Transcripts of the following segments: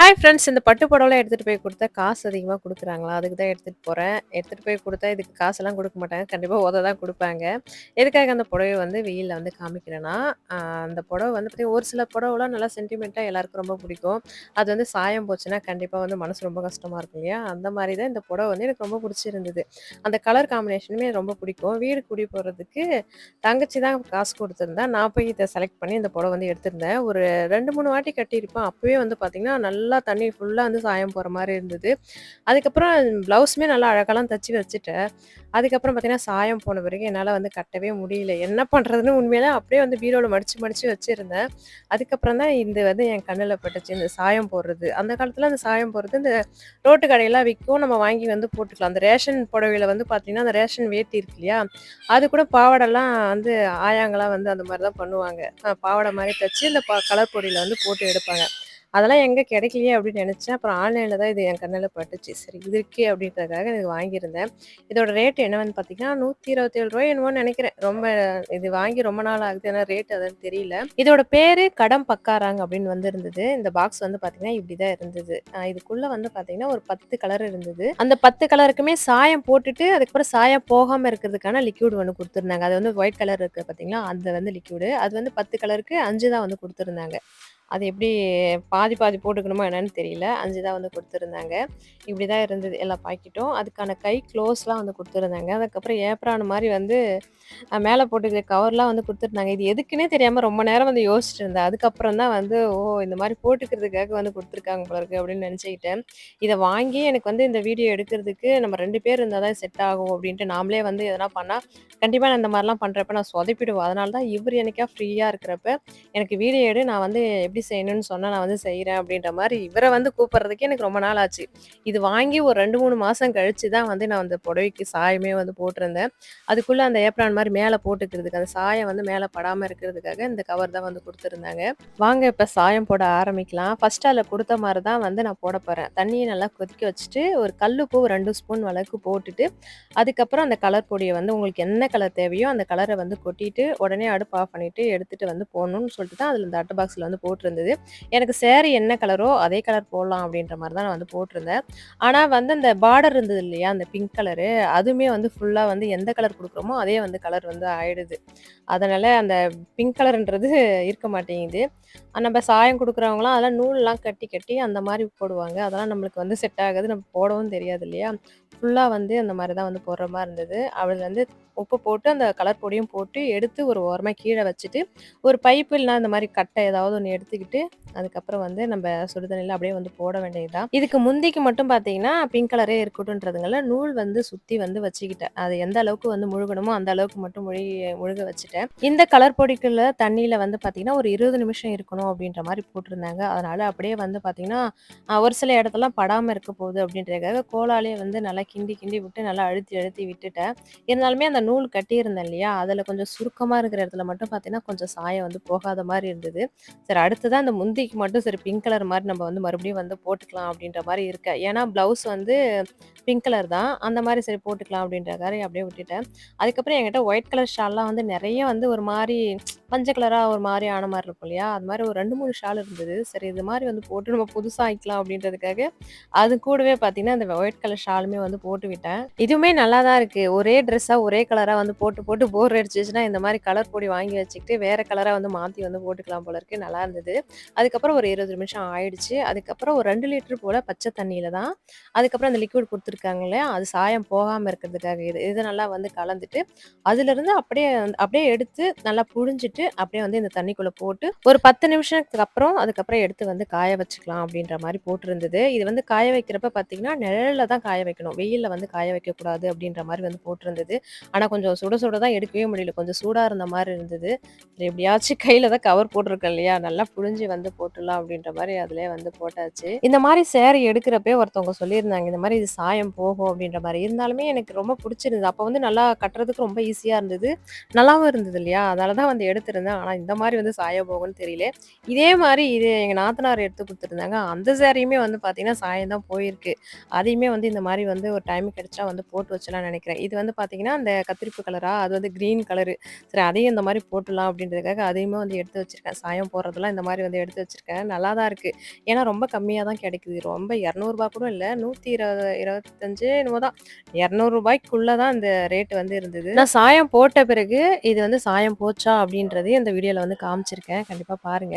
Hi friends, இந்த பட்டு புடவைலாம் எடுத்துட்டு போய் குடுத்தா காசு அதிகமா குடுக்குறாங்களா? அதுக்கு தான் எடுத்துட்டு போறேன். எடுத்துட்டு போய் குடுத்தா இதுக்கு காசெல்லாம் குடுக்க மாட்டாங்க. கண்டிப்பா தான் குடுப்பாங்க. எதுக்காக அந்த புடவைய வந்து வெயில்ல வந்து காமிக்கிறேன்னா, அ அந்த புடவ வந்து பார்த்தீங்கன்னா, ஒரு சில புடவலாம் நல்லா சென்டிமென்ட்டா எல்லாருக்கும் ரொம்ப பிடிக்கும். அது வந்து சாயம் போச்சுன்னா, கண்டிப்பா வந்து மனசு ரொம்ப கஷ்டமா இருக்கும் இல்லையா? அந்த மாரி தான் இந்த புடவ வந்து எனக்கு ரொம்ப பிடிச்சிருந்தது. அந்த கலர் காம்பினேஷனுமே ரொம்ப பிடிக்கும். வீடு குடி போறதுக்கு தங்கச்சி தான் காசு குடுத்துருந்தா. நான் போய் இத செலக்ட் பண்ணி இந்த புடவ வந்து எடுத்திருந்தேன். ஒரு 2, 3 வாட்டி கட்டியிருப்பேன். அப்பவே வந்து பார்த்தீங்கன்னா, நல்லா தண்ணி ஃபுல்லா வந்து சாயம் போற மாரி இருந்தது. அதுக்கப்புறம் ப்ளவுஸுமே நல்லா அழகாலாம் தச்சு வச்சுட்டேன். அதுக்கப்புறம் பார்த்தீங்கன்னா, சாயம் போன பிறகு என்னால வந்து கட்டவே முடியல. என்ன பண்றதுன்னு உண்மையிலே அப்படியே வந்து பீரோல மடிச்சு, மடிச்சு வச்சிருந்தேன். அதுக்கப்புறம் தான் இது வந்து என் கண்ணுல பட்டுச்சு. இந்த சாயம் போடுறது. அந்த காலத்துல அந்த சாயம் போடுறது இந்த ரோட்டு கடையெல்லாம் விக்கும். நம்ம வாங்கி வந்து போட்டுக்கலாம். அந்த ரேஷன் புடவையில வந்து பார்த்தீங்கன்னா, அந்த ரேஷன் வேட்டி இருக்கு இல்லையா? அது கூட பாவாடைலாம் வந்து ஆயாங்கலாம் வந்து அந்த மாரி தான் பண்ணுவாங்க. பாவாடை மாரி தச்சு இந்த கலர் பொடியில வந்து போட்டு எடுப்பாங்க. அதெல்லாம் எங்க கிடைக்கலையே அப்படின்னு நெனச்சேன். அப்புறம் ஆன்லைன்ல தான் இது என் கண்ணுல பட்டுச்சு. சரி இது இருக்கே அப்படின்றதுக்காக இது வாங்கியிருந்தேன். இதோட ரேட் என்னன்னு பார்த்தீங்கன்னா, ரூ. 127 என்னமோன்னு நெனைக்கிறேன். ரொம்ப இது வாங்கி ரொம்ப நாள் ஆகுது. ஆனா ரேட் அதான் தெரியல. இதோட பேரு கடம் பக்காராங் அப்படின்னு வந்து இருந்தது. இந்த பாக்ஸ் வந்து பார்த்தீங்கன்னா, இப்படிதான் இருந்தது. இதுக்குள்ள வந்து பார்த்தீங்கன்னா, ஒரு 10 கலர் இருந்தது. அந்த 10 கலருக்குமே சாயம் போட்டுட்டு, அதுக்கப்புறம் சாயம் போகாம இருக்கிறதுக்கான லிக்விட் ஒண்ணு குடுத்துருந்தாங்க. அது வந்து ஒயிட் கலர் இருக்கு பார்த்தீங்களா? அந்த வந்து லிக்விடு. அது வந்து 10 கலருக்கு 5 தான் வந்து குடுத்துருந்தாங்க. அது எப்படி பாதி பாதி போட்டுக்கணுமா என்னன்னு தெரியல. 5 தான் வந்து குடுத்துருந்தாங்க. இப்படி தான் இருந்தது எல்லா பாக்கெட்டும். அதுக்கான கை க்ளோஸ்லாம் வந்து குடுத்துருந்தாங்க. அதுக்கப்புறம் ஏப்ரான் மாரி வந்து மேல போட்டுக்கிற கவர்லாம் வந்து குடுத்துருந்தாங்க. இது எதுக்குன்னே தெரியாம ரொம்ப நேரம் வந்து யோசிச்சுட்டு இருந்தேன். அதுக்கப்புறம் தான் வந்து, ஓ! இந்த மாரி போட்டுக்கிறதுக்காக வந்து குடுத்துருக்காங்க போல இருக்கு அப்படின்னு நெனச்சுக்கிட்டேன். இத வாங்கி எனக்கு வந்து இந்த வீடியோ எடுக்கிறதுக்கு நம்ம 2 பேர் இருந்தா தான் செட் ஆகும் அப்படின்ட்டு நாமளே வந்து எதனா பண்ணா, கண்டிப்பா நான் இந்த மாரிலாம் பண்றப்ப நான் சொதப்பிடுவேன். அதனால தான் இவரு என்னைக்கா ஃப்ரீயா இருக்கிறப்ப, எனக்கு வீடியோ எடு நான் வந்து எப்படி செய்யணும்னு சொன்னா நான் வந்து செய்றேன் அப்படின்ற மாரி இவர வந்து கூப்பிடுறதுக்கே எனக்கு ரொம்ப நாள் ஆச்சு. இது வாங்கி ஒரு 2, 3 மாசம் கழிச்சு தான் வந்து நான் அந்த புடவைக்கு சாயமே வந்து போட்டிருந்தேன். அதுக்குள்ள அந்த ஏப்ரான் மாரி மேல போட்டுக்கிறதுக்கு, அந்த சாயம் வந்து மேல படாம இருக்கிறதுக்காக இந்த கவர் தான் வந்து குடுத்துருந்தாங்க. வாங்க இப்ப சாயம் போட ஆரம்பிக்கலாம். ஃபர்ஸ்ட்டு அதுல குடுத்த மாரி தான் வந்து நான் போடப் போறேன். தண்ணிய நல்லா கொதிக்க வச்சுட்டு, ஒரு கல்லுப்பு ஒரு 2 ஸ்பூன் அளவுக்கு போட்டுட்டு, அதுக்கப்புறம் அந்த கலர் பொடிய வந்து உங்களுக்கு என்ன கலர் தேவையோ அந்த கலர வந்து கொட்டிட்டு, உடனே அடுப்ப ஆஃப் பண்ணிட்டு எடுத்துட்டு வந்து போடணும்னு சொல்லிட்டு தான் அதுல இந்த அட்ட பாக்ஸ்ல வந்து போட்டிருந்தது. எனக்கு சேரி என்ன கலரோ அதே கலர் போடலாம் அப்படின்ற மாரி தான் நான் வந்து போட்டிருந்தேன். ஆனா வந்து அந்த பார்டர் இருந்தது இல்லையா? அந்த பிங்க் கலரு, அதுவுமே வந்து ஃபுல்லா வந்து எந்த கலர் குடுக்குறோமோ, அதே வந்து கலர் வந்து ஆயிடுது. அதனால அந்த பிங்க் கலர்ன்றது இருக்க மாட்டேங்குது. நம்ம சாயம் குடுக்குறவங்கலாம் அதெல்லாம் நூல்லாம் கட்டி, கட்டி அந்த மாரி போடுவாங்க. அதெல்லாம் நம்மளுக்கு வந்து செட் ஆகாது. நம்ம போடவும் தெரியாது இல்லையா? ஃபுல்லா வந்து அந்த மாரி தான் வந்து போடுற மாரி இருந்தது. அவள் வந்து உப்பு போட்டு, அந்த கலர் பொடியும் போட்டு, எடுத்து ஒரு ஓரமா கீழ வச்சுட்டு, ஒரு பைப்பு இல்லனா இந்த மாரி கட்ட ஏதாவது ஒண்ணு எடுத்துக்கிட்டு, அதுக்கப்புறம் வந்து நம்ப சுடு தண்ணீல அப்படியே வந்து போட வேண்டியது தான். இதுக்கு முந்திக்கு மட்டும் பார்த்தீங்கன்னா, பிங்க் கலரே இருக்கட்டும்ன்றதுனால நூல் வந்து சுத்தி வந்து வச்சுக்கிட்டேன். அது எந்த அளவுக்கு வந்து முழுகணுமோ, அந்த அளவுக்கு மட்டும் முழுக வச்சுட்டேன். இந்த கலர் பொடிக்குள்ள தண்ணீல வந்து பார்த்தீங்கன்னா, ஒரு 20 நிமிஷம் இருக்கணும் அப்படின்ற மாரி போட்டிருந்தாங்க. அதனால அப்படியே வந்து பார்த்தீங்கன்னா, ஒரு சில இடத்துலலாம் படாம இருக்க போகுது அப்படின்றதுக்காக கோலாலே வந்து நல்லா கிண்டி, கிண்டி விட்டு நல்லா அழுத்தி, அழுத்தி விட்டுட்டேன். இருந்தாலுமே அந்த நூல் கட்டியிருந்தேன் இல்லையா? அதில கொஞ்சம் சுருக்கமா இருக்கிற இடத்துல மட்டும் பார்த்தீங்கன்னா, கொஞ்சம் சாயம் வந்து போகாத மாரி இருந்தது. சரி அடுத்ததா அந்த முந்திக்கு மட்டும் சரி பிங்க் கலர் மாரி நம்ம வந்து மறுபடியும் வந்து போட்டுக்கலாம் அப்படின்ற மாரி இருக்கேன். ஏன்னா ப்ளவுஸ் வந்து பிங்க் கலர் தான். அந்த மாரி சரி போட்டுக்கலாம் அப்படின்றக்காக அப்படியே விட்டுட்டேன். அதுக்கப்புறம் என்கிட்ட ஒயிட் கலர் ஷால்லாம் வந்து நெறைய வந்து ஒரு மாரி மஞ்ச கலரா ஒரு மாரி ஆன மாரி இருக்கும் இல்லையா? அது மாரி ஒரு 2, 3 ஷால் இருந்தது. சரி இது மாரி வந்து போட்டு நம்ம புதுசா ஆயிக்கலாம் அப்படின்றதுக்காக, அது கூடவே பார்த்தீங்கன்னா, அந்த ஒயிட் கலர் ஷாலுமே வந்து போட்டு விட்டேன். இதுவுமே நல்லா தான் இருக்கு. ஒரே ட்ரெஸ்ஸா ஒரே கலரா வந்து போட்டு, போட்டு போர் அடிச்சுச்சுன்னா, இந்த மாரி கலர் பொடி வாங்கி வச்சுக்கிட்டு, வேற கலரா வந்து மாத்தி வந்து போட்டுக்கலாம் போல இருக்கு. நல்லா இருந்தது. அதுக்கப்புறம் ஒரு 20 நிமிஷம் ஆயிடுச்சு. அதுக்கப்புறம் ஒரு 2 லிட்டர் போல பச்ச தண்ணீல தான் அதுக்கப்புறம் அந்த லிக்விட் குடுத்துருக்காங்க இல்லையா? அது சாயம் போகாம இருக்கிறதுக்காக இது நல்லா வந்து கலந்துட்டு, அதிலிருந்து அப்படியே எடுத்து நல்லா புழிஞ்சிட்டு, அப்படியே வந்து இந்த தண்ணிக்குள்ள போட்டு, ஒரு 10 நிமிஷத்துக்கு அப்புறம் அதுக்கப்புறம் எடுத்து வந்து காய வச்சுக்கலாம் அப்படின்ற மாரி போட்டிருந்தது. இது வந்து காய வைக்கிறப்ப பார்த்தீங்கன்னா, நிழல்ல தான் காய வைக்கணும். வெயில்ல வந்து காய வைக்கக்கூடாது அப்படின்ற மாரி வந்து போட்டிருந்தது. ஆனா கொஞ்சம் சுட சுட தான் எடுக்கவே முடியல. கொஞ்சம் சூடா இருந்த மாரி இருந்தது. சரி எப்படியாச்சும் கையில தான் கவர் போட்டிருக்கேன் இல்லையா? நல்லா புழிஞ்சு வந்து போட்டுடலாம் அப்படின்ற மாரி அதிலயே வந்து போட்டாச்சு. இந்த மாரி சேரி எடுக்கிறப்பயே ஒருத்தவங்க சொல்லியிருந்தாங்க. இந்த மாரி இது சாயம் போகும் அப்படின்ற மாரி. இருந்தாலுமே எனக்கு ரொம்ப புடிச்சிருந்தது. அப்ப வந்து நல்லா கட்டுறதுக்கு ரொம்ப ஈஸியா இருந்தது. நல்லாவும் இருந்தது இல்லையா? அதனால தான் வந்து எடுத்திருந்தேன். பார்த்துருந்தேன். ஆனா இந்த மாரி வந்து சாயம் போகும்ன்னு தெரியல. இதே மாரி இது எங்க நாத்தனார் எடுத்து குடுத்துருந்தாங்க. அந்த சாரியுமே வந்து பார்த்தீங்கன்னா, சாயம் தான் போயிருக்கு. அதையுமே வந்து இந்த மாரி வந்து ஒரு டைம் கிடைச்சா வந்து போட்டு வச்சலாம்னு நெனைக்கிறேன். இது வந்து பார்த்தீங்கன்னா, அந்த கத்திரிப்பு கலரா, அது வந்து கிரீன் கலரு. சரி அதையும் இந்த மாரி போட்டுடலாம் அப்படின்றதுக்காக அதையுமே வந்து எடுத்து வச்சிருக்கேன். சாயம் போடுறதெல்லாம் இந்த மாரி வந்து எடுத்து வச்சிருக்கேன். நல்லா தான் இருக்கு. ஏன்னா ரொம்ப கம்மியா தான் கிடைக்குது. ரொம்ப ரூ. 200 கூட இல்ல. 120 25 என்னமோ தான். ரூ. 200க்குள்ள தான் இந்த ரேட் வந்து இருந்தது. நான் சாயம் போட்ட பிறகு, இது வந்து சாயம் போச்சா அப்படின்றதையும் இந்த வீடியோல வந்து காமிச்சிருக்கேன். கண்டிப்பா பாருங்க.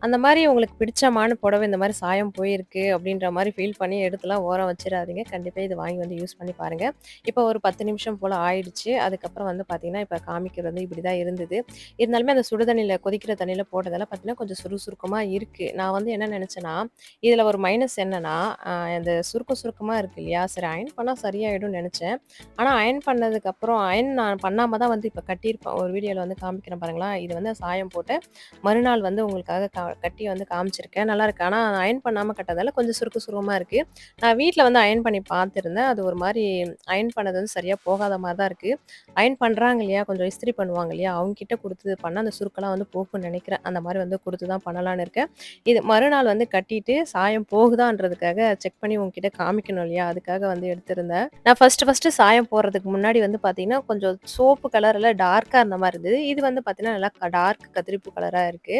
அந்த மாரி உங்களுக்கு பிடிச்சமான புடவை இந்த மாரி சாயம் போயிருக்கு அப்படின்ற மாரி ஃபீல் பண்ணி எடுத்துலாம் ஓரம் வச்சிராதீங்க. கண்டிப்பா இது வாங்கி வந்து யூஸ் பண்ணி பாருங்க. இப்போ ஒரு 10 நிமிஷம் போல ஆயிடுச்சு. அதுக்கப்புறம் வந்து பார்த்தீங்கன்னா, இப்ப காமிக்கிறது வந்து இப்படி தான் இருந்தது. இருந்தாலுமே அந்த சுடு தண்ணீல கொதிக்கிற தண்ணீல போட்டதால பார்த்தீங்கன்னா, கொஞ்சம் சுருக்கமா இருக்கு. நான் வந்து என்ன நெனச்சேன்னா, இதுல ஒரு மைனஸ் என்னன்னா, அந்த சுருக்கமா இருக்கு இல்லையா? சரி அயர்ன் பண்ணா சரியாயிடும்னு நெனச்சேன். ஆனா அயர்ன் பண்ணதுக்கப்புறம் அயர்ன் நான் பண்ணாம தான் வந்து இப்ப கட்டியிருப்பேன். ஒரு வீடியோல வந்து காமிக்கிறேன் பாருங்களேன். இது வந்து சாயம் போட்டு மறுநாள் வந்து உங்களுக்காக கட்டி வந்து காமிச்சிருக்கேன். நல்லாயிருக்கு. ஆனா அயர்ன் பண்ணாம கட்டதால கொஞ்சம் சுருக்கமா இருக்கு. நான் வீட்ல வந்து அயர்ன் பண்ணி பார்த்துருந்தேன். அது ஒரு மாரி அயர்ன் பண்ணது வந்து சரியா போகாத மாரி தான் இருக்கு. அயர்ன் பண்றாங்க இல்லையா? கொஞ்சம் இஸ்திரி பண்ணுவாங்க இல்லையா? அவங்க கிட்ட குடுத்து பண்ணா அந்த சுருக்கெல்லாம் வந்து போகும்னு நெனைக்கிறேன். அந்த மாரி வந்து குடுத்து தான் பண்ணலான்னு இருக்கேன். இது மறுநாள் வந்து கட்டிட்டு சாயம் போகுதான்றதுக்காக செக் பண்ணி உங்ககிட்ட காமிக்கணும் இல்லையா? அதுக்காக வந்து எடுத்திருந்தேன். நான் ஃபர்ஸ்ட்டு சாயம் போடுறதுக்கு முன்னாடி வந்து பார்த்தீங்கன்னா, கொஞ்சம் சோப்பு கலர்ல டார்க்கா இருந்த மாரி இருந்தது. இது வந்து பார்த்தீங்கன்னா, நல்லா டார்க் கத்திரிப்பு கலரா இருக்கு.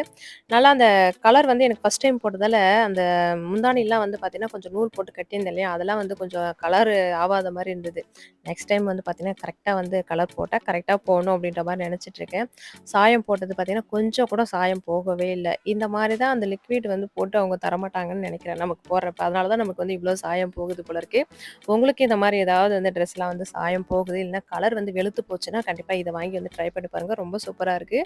நல்லா அந்த கலர் வந்து எனக்கு ஃபர்ஸ்ட் டைம் போட்டதால, அந்த முந்தானிலாம் வந்து பார்த்தீங்கன்னா, கொஞ்சம் நூல் போட்டு கட்டியிருந்தேன் இல்லையா? அதெல்லாம் வந்து கொஞ்சம் கலர் ஆவாத மாரி இருந்தது. நெக்ஸ்ட் டைம் வந்து பார்த்தீங்கன்னா, கரெக்ட்டா வந்து கலர் போட்டா கரெக்ட்டா போணும் அப்படின்ற மாரி நெனச்சிட்டுருக்கேன். சாயம் போட்டது பார்த்தீங்கன்னா, கொஞ்சம் கூட சாயம் போகவே இல்ல. இந்த மாரி தான் அந்த லிக்விட் வந்து போட்டு அவங்க தரமாட்டாங்கன்னு நெனைக்கிறேன், நமக்கு போடுறப்ப. அதனால தான் நமக்கு வந்து இவ்ளோ சாயம் போகுது போல இருக்கு. உங்களுக்கு இந்த மாரி ஏதாவது வந்து ட்ரெஸ்லாம் வந்து சாயம் போகுது, இல்லன்னா கலர் வந்து வெளுத்து போச்சுன்னா, கண்டிப்பா இத வாங்கி வந்து ட்ரை பண்ணி பாருங்க. ரொம்ப சூப்பரா இருக்கு.